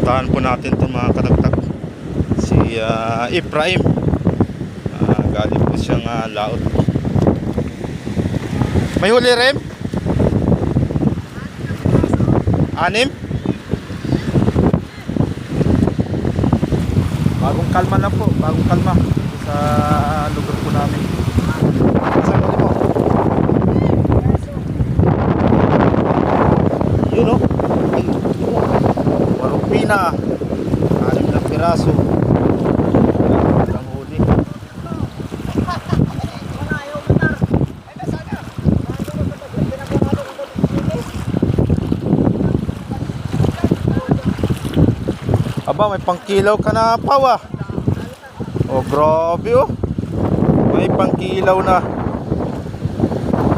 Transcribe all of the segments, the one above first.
Puntahan po natin itong mga kadagtag. Si Efraim. Galing po siyang laot. May huli rin? 6? Bagong kalma lang po. Bagong kalma sa lugar po namin. Saan huli mo? Yun o. Marupina. 6 na piraso. Ang huli. Aba, may pangkilaw ka na, Pawa. Oh, grabe oh. May pangkilaw na.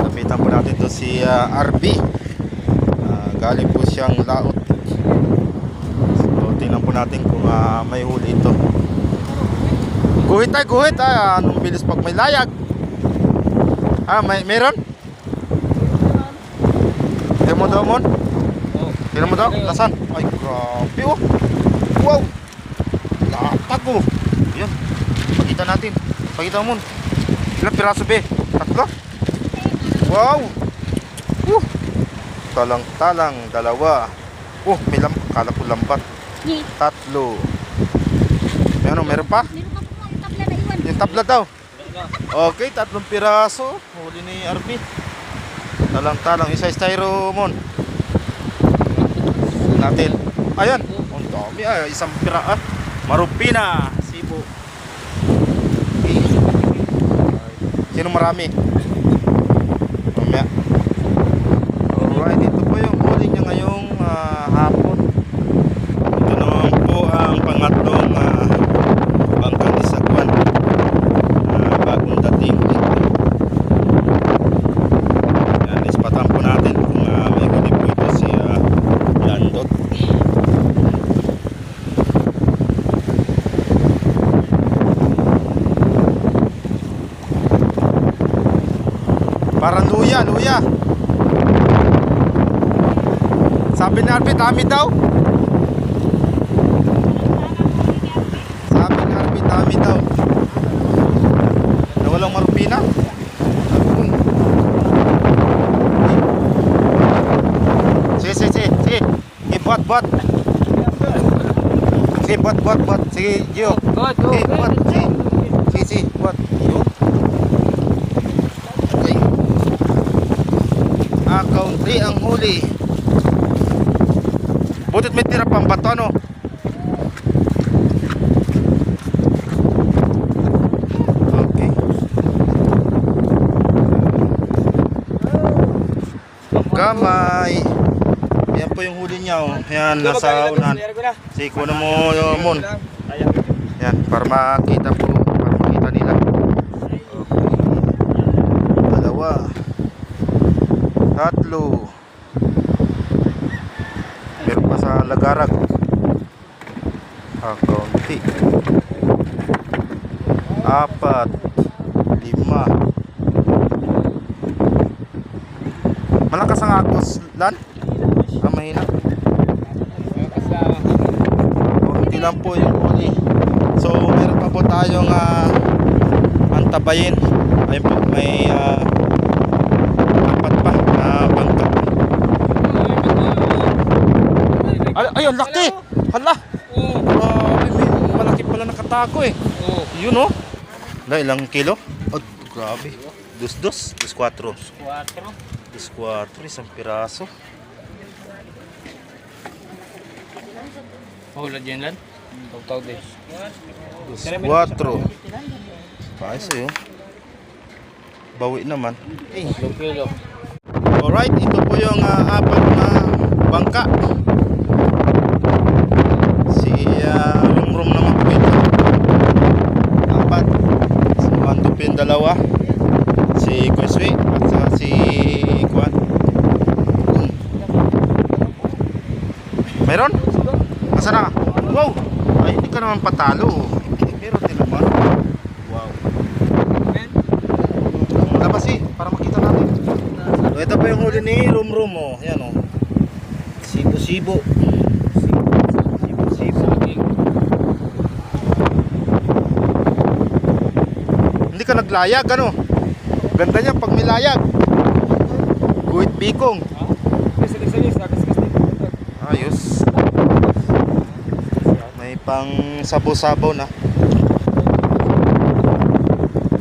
Lapitan po natin to si RB. Galing po siyang laot. So, tingnan po natin kung may huli ito. Guhit ay guhit. Anong bilis pag may layag. Meron? Tingnan mo daw, Mon. Tingnan mo daw. Nasaan? Ay, grabe oh. Wow. Lapag oh. Ayan. Pakita natin. Pakita mo. Ilang piraso be? 3? Wow. Talang-talang, 2. May kala ko lambat. 3. Meron pa? Yung tabla daw. Okay, 3 piraso. Huli ni RB. Talang-talang, isa styro mon. Natin. Ayan. Ang dami. Isang pira. Marupina. Sibo. Okay. Sino marami? Mamaya. Alright, ito po yung huli niya ngayong hapon. Ito naman po ang pangatlong bangka ni Sagwan. Bagong dating dito. Yan, ispatan po natin kung may huli po ito si Yandot. Parang luya. Sabi ni RB, dami daw. Sabi ni RB, dami daw. Na walang marupina. Sige. Buat. Sige, buat. Sige, Gio. Sige, buat. Sige, buat. Okay. Kaunti ang huli. Butit may tira pang bato, ano? Okay. Gamay. Yan po yung huli niya, oh. Yan, nasa unahan. Sige, kunin mo yung mon. Yan, para makita po. Para makita nila. Okay. 2. 3. Meron pa sa lagarag. Kaunti. 4. 5. Malakas ang agos, Lan? Mahina. Kaunti lang po yung huli. So meron pa po tayong antabayin. Ayun po, may 4 pa na bangka. Ay, ang laki! Hala! Grabe, malaki pala nakatago eh. Yun oh. Ilang kilo? Oh, grabe. 2, 4. 4, isang piraso. Mahulad yan lan? Tawag din. 4. Paisa yun. Bawi naman. Alright, ito po yung 4 na bangka. Si Rumrum naman po ito. 4. Si Mandupin 2. Si Kuswi at saka si Kwan. Meron? Asa na? Wow! Ay, hindi ka naman patalo. Meron din naman. Wow. Labas para makita natin. So, ito pa yung huli ni Rumrum, oh. Yan, oh. Sibo-sibo. ka naglayag, ano? Ganda niya pag may layag. Guhit bikong. Ayos. May pang sabaw-sabaw na.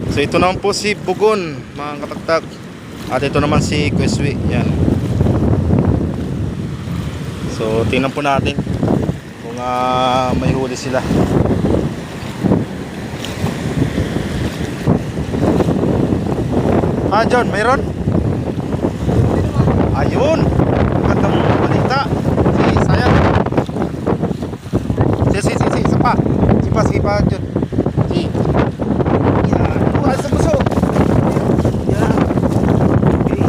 So ito naman po si Bugon, mga katagtag. At ito naman si Kweswi. Yan. So tingnan po natin kung may huli sila. John, mayroon? Ayun. Magandang balita. Si Sayang. Si, sapa. Sipa, John. Si. Yan. Ay, sa puso. Yan. Okay.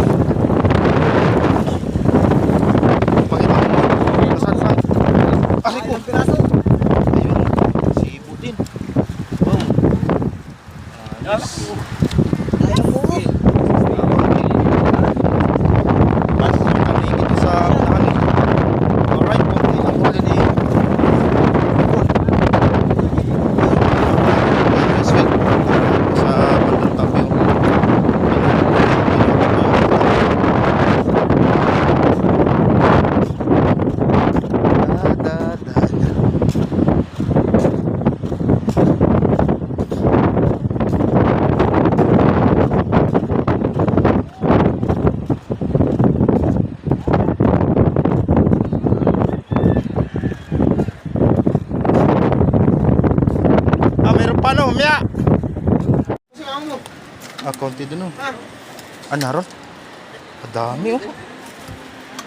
Pakita mo. Saan? Ari ko. Ayun. Si Putin. Wow. Ayos. Paano, Mia? Konti dun, oh. Naroon? Dami, oh.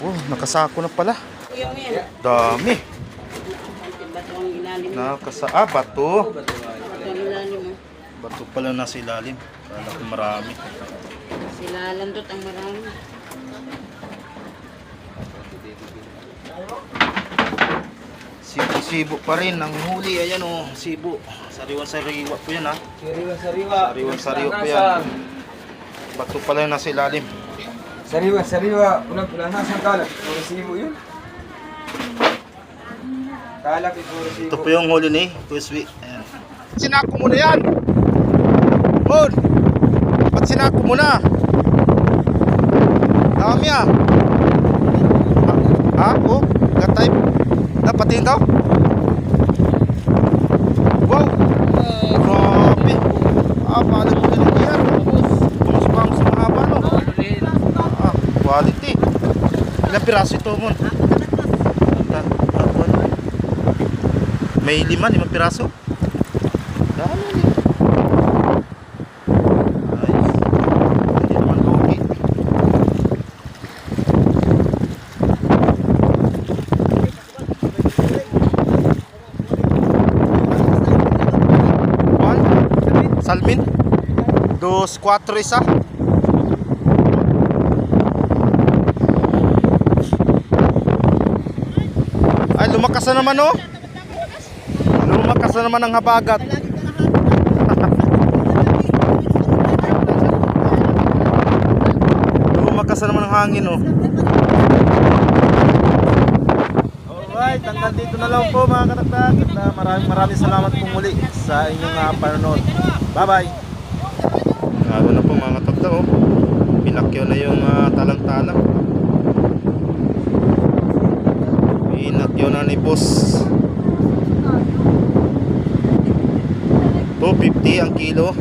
Oh, nakasako na pala. Dami. Bato. Bato pala nasa ilalim. Kala ko marami. Sila landot ang marami. Sibo pa rin ang huli. Ayan, oh, sibo. Sariwa po yan, ha. Sariwa po yan. Bato pala yung nasa ilalim. Sariwa. Pulang-pulang nasa kalak. Puro sibo yun. Kalak puro sibo. Ito po yung huli ni Kweswi. Ayan. Sinako mo na yan. Mon. Ba't sinako mo na? Dami, ah. Oh. Got time. Patingin ka? Wow! Grabe! Paano mo nilagay yan? Tumus sa mahaba, no? Quality. Ilang piraso ito, Mon? May 5 piraso? Dami. Ayos. Hindi naman lugi. Salmin 2-4 isa. Ay, lumakas na naman, oh. Lumakas na naman ang habagat. Lumakas na naman ang hangin, oh. Alright, hanggang dito na lang po, mga katagtag. Maraming salamat po muli sa inyong panonood. Bye-bye. Lalo na po, mga katagtag, oh. Pinakyaw na yung talang-talang. Pinakyaw na ni boss. 250 ang kilo.